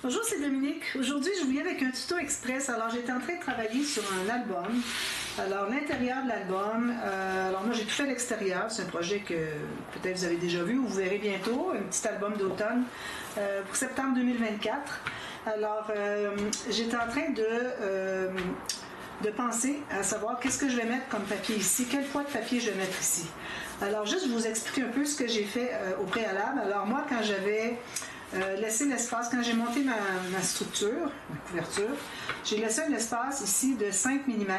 Bonjour, c'est Dominique. Aujourd'hui, je vous viens avec un tuto express. Alors, j'étais en train de travailler sur un album. Alors, l'intérieur de l'album, alors moi, j'ai tout fait à l'extérieur. C'est un projet que peut-être vous avez déjà vu ou vous verrez bientôt, un petit album d'automne pour septembre 2024. Alors, j'étais en train de penser à savoir qu'est-ce que je vais mettre comme papier ici, quel poids de papier je vais mettre ici. Alors, juste, je vous explique un peu ce que j'ai fait au préalable. Alors, moi, quand j'avais laisser l'espace, quand j'ai monté ma structure, ma couverture, j'ai laissé un espace ici de 5 mm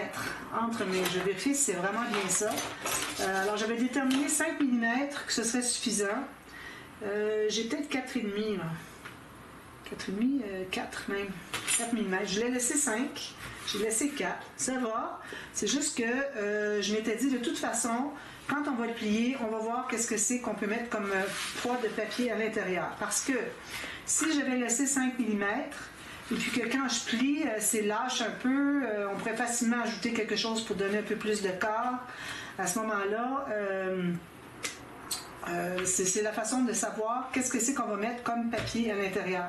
entre mes. Je vérifie si c'est vraiment bien ça. Alors j'avais déterminé 5 mm que ce serait suffisant. J'ai peut-être 4,5 là. 4,5, 4 même. 4 mm. Je l'ai laissé 5, j'ai laissé 4. Ça va. C'est juste que je m'étais dit de toute façon, quand on va le plier, on va voir qu'est-ce que c'est qu'on peut mettre comme poids de papier à l'intérieur. Parce que si j'avais laissé 5 mm, et puis que quand je plie, c'est lâche un peu, on pourrait facilement ajouter quelque chose pour donner un peu plus de corps. À ce moment-là, c'est la façon de savoir qu'est-ce que c'est qu'on va mettre comme papier à l'intérieur.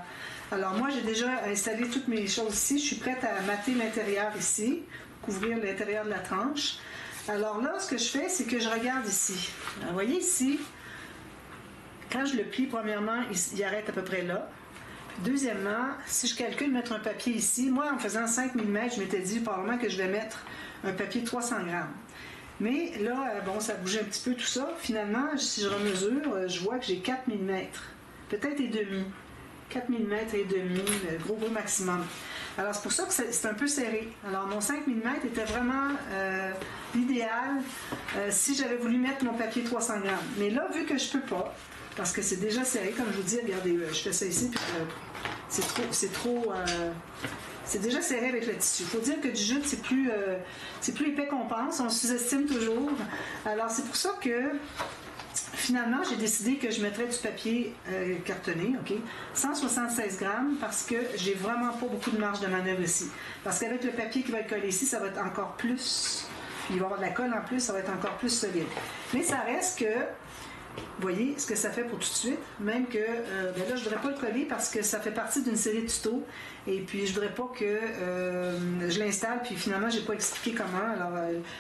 Alors moi, j'ai déjà installé toutes mes choses ici. Je suis prête à mater l'intérieur ici, couvrir l'intérieur de la tranche. Alors là, ce que je fais, c'est que je regarde ici. Alors, vous voyez ici, quand je le plie, premièrement, il arrête à peu près là. Deuxièmement, si je calcule mettre un papier ici, moi, en faisant 5 mm, je m'étais dit probablement que je vais mettre un papier 300 grammes. Mais là, bon, ça bougeait un petit peu tout ça. Finalement, si je remesure, je vois que j'ai 4 mm. Peut-être et demi. 4 mm et demi, le gros maximum. Alors, c'est pour ça que c'est un peu serré. Alors, mon 5 mm était vraiment l'idéal si j'avais voulu mettre mon papier 300 grammes. Mais là, vu que je peux pas, parce que c'est déjà serré, comme je vous dis, regardez, je fais ça ici, puis c'est déjà serré avec le tissu. Il faut dire que du jute, c'est plus épais qu'on pense. On sous-estime toujours. Alors, c'est pour ça que finalement, j'ai décidé que je mettrais du papier cartonné, OK? 176 grammes, parce que j'ai vraiment pas beaucoup de marge de manœuvre ici. Parce qu'avec le papier qui va être collé ici, ça va être encore plus, puis il va y avoir de la colle en plus, ça va être encore plus solide. Mais ça reste que, vous voyez ce que ça fait pour tout de suite, même que, ben là, je ne voudrais pas le coller parce que ça fait partie d'une série de tutos, et puis je ne voudrais pas que je l'installe, puis finalement, je n'ai pas expliqué comment, alors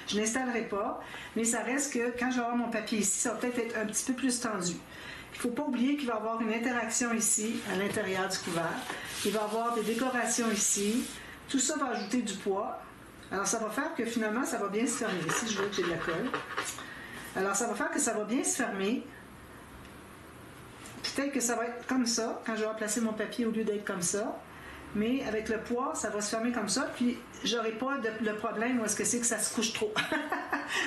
je ne l'installerai pas, mais ça reste que quand je vais avoir mon papier ici, ça va peut-être être un petit peu plus tendu. Il ne faut pas oublier qu'il va y avoir une interaction ici, à l'intérieur du couvert, il va y avoir des décorations ici, tout ça va ajouter du poids, alors ça va faire que finalement, ça va bien se fermer. Ici, je vois que j'ai de la colle. Alors, ça va faire que ça va bien se fermer. Peut-être que ça va être comme ça, quand je vais placer mon papier au lieu d'être comme ça. Mais avec le poids, ça va se fermer comme ça. Puis, j'aurai pas le problème où est-ce que c'est que ça se couche trop.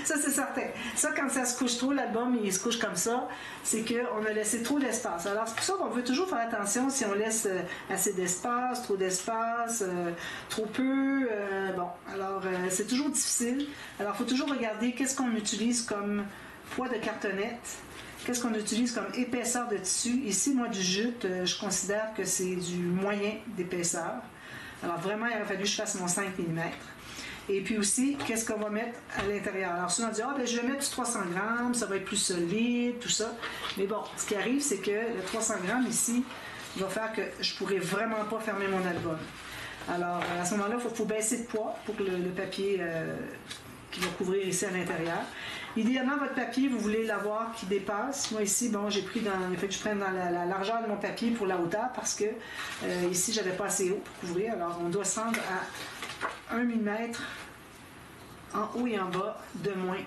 Ça, c'est certain. Ça, quand ça se couche trop, l'album, il se couche comme ça, c'est qu'on a laissé trop d'espace. Alors, c'est pour ça qu'on veut toujours faire attention si on laisse assez d'espace, trop d'espace, trop peu. Bon, alors, c'est toujours difficile. Alors, il faut toujours regarder qu'est-ce qu'on utilise comme poids de cartonnette. Qu'est-ce qu'on utilise comme épaisseur de tissu? Ici, moi, du jute, je considère que c'est du moyen d'épaisseur. Alors, vraiment, il aurait fallu que je fasse mon 5 mm. Et puis aussi, qu'est-ce qu'on va mettre à l'intérieur? Alors, souvent, on dit, ben, je vais mettre du 300 grammes, ça va être plus solide, tout ça. Mais bon, ce qui arrive, c'est que le 300 grammes ici va faire que je ne pourrai vraiment pas fermer mon album. Alors, à ce moment-là, il faut baisser de poids pour que le papier qui va couvrir ici à l'intérieur. Idéalement, votre papier, vous voulez l'avoir qui dépasse. Moi, ici, bon, j'ai pris il faut que je prenne dans la largeur de mon papier pour la hauteur parce que ici, j'avais pas assez haut pour couvrir. Alors, on doit se rendre à 1 mm en haut et en bas de moins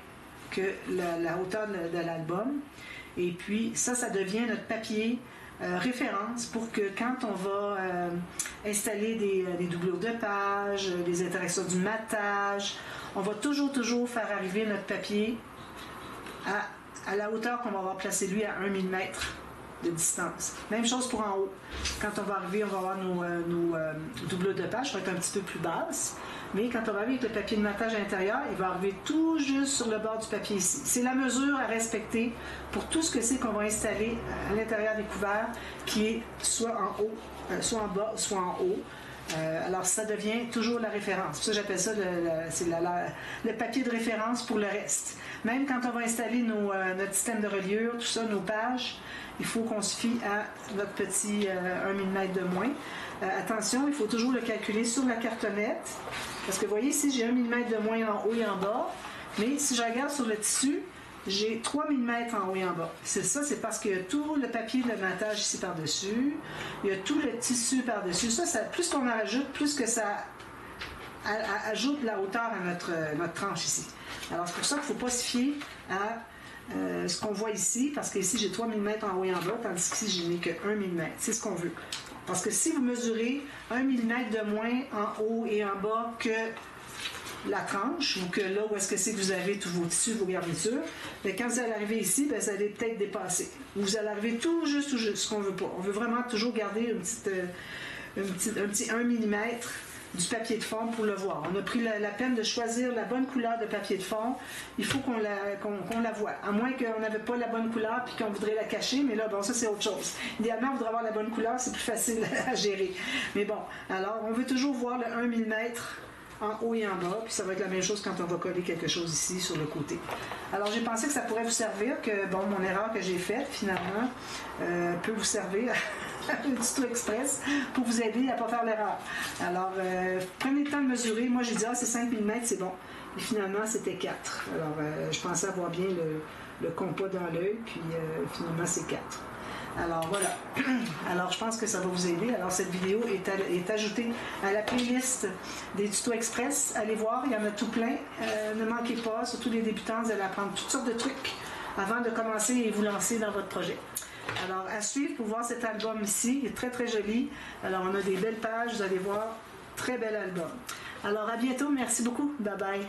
que la hauteur de l'album. Et puis, ça devient notre papier référence pour que quand on va installer des doublures de pages, des interactions du matage, on va toujours faire arriver notre papier à la hauteur qu'on va avoir placé lui à 1 mm de distance. Même chose pour en haut. Quand on va arriver, on va avoir nos doublures de pages, ça va être un petit peu plus basse. Mais quand on va arriver avec le papier de matage à l'intérieur, il va arriver tout juste sur le bord du papier ici. C'est la mesure à respecter pour tout ce que c'est qu'on va installer à l'intérieur des couverts, qui est soit en haut, soit en bas, soit en haut. Alors, ça devient toujours la référence. Pour ça, j'appelle ça le papier de référence pour le reste. Même quand on va installer notre système de reliure, tout ça, nos pages, il faut qu'on se fie à notre petit 1 mm de moins. Attention, il faut toujours le calculer sur la cartonnette. Parce que vous voyez ici, j'ai 1 mm de moins en haut et en bas. Mais si je regarde sur le tissu, j'ai 3 mm en haut et en bas. C'est ça, c'est parce qu'il y a tout le papier de matage ici par-dessus. Il y a tout le tissu par-dessus. Ça, plus qu'on en rajoute, plus que ça ajoute la hauteur à notre tranche ici. Alors, c'est pour ça qu'il ne faut pas se fier à ce qu'on voit ici, parce qu'ici, j'ai 3 mm en haut et en bas, tandis qu'ici, je n'ai que 1 mm. C'est ce qu'on veut. Parce que si vous mesurez 1 mm de moins en haut et en bas que la tranche, ou que là où est-ce que c'est que vous avez tous vos tissus, vos garnitures, bien, quand vous allez arriver ici, bien, ça allait peut-être dépasser. Vous allez arriver tout juste, ce qu'on veut pas. On veut vraiment toujours garder un petit 1 mm du papier de fond pour le voir. On a pris la peine de choisir la bonne couleur de papier de fond. Il faut qu'on la voit. À moins qu'on n'avait pas la bonne couleur et qu'on voudrait la cacher, mais là, bon, ça, c'est autre chose. Idéalement, on voudrait avoir la bonne couleur, c'est plus facile à gérer. Mais bon, alors, on veut toujours voir le 1 mm en haut et en bas, puis ça va être la même chose quand on va coller quelque chose ici sur le côté. Alors j'ai pensé que ça pourrait vous servir, que bon, mon erreur que j'ai faite finalement peut vous servir un petit truc express pour vous aider à ne pas faire l'erreur. Alors prenez le temps de mesurer. Moi j'ai dit c'est 5 mm, c'est bon. Et finalement c'était 4. Alors je pensais avoir bien le compas dans l'œil, puis finalement c'est 4. Alors voilà, alors je pense que ça va vous aider. Alors cette vidéo est ajoutée à la playlist des tutos express. Allez voir, il y en a tout plein. Ne manquez pas, surtout les débutants, vous allez apprendre toutes sortes de trucs avant de commencer et vous lancer dans votre projet. Alors à suivre pour voir cet album ici, il est très très joli. Alors on a des belles pages, vous allez voir, très bel album. Alors à bientôt, merci beaucoup, bye bye.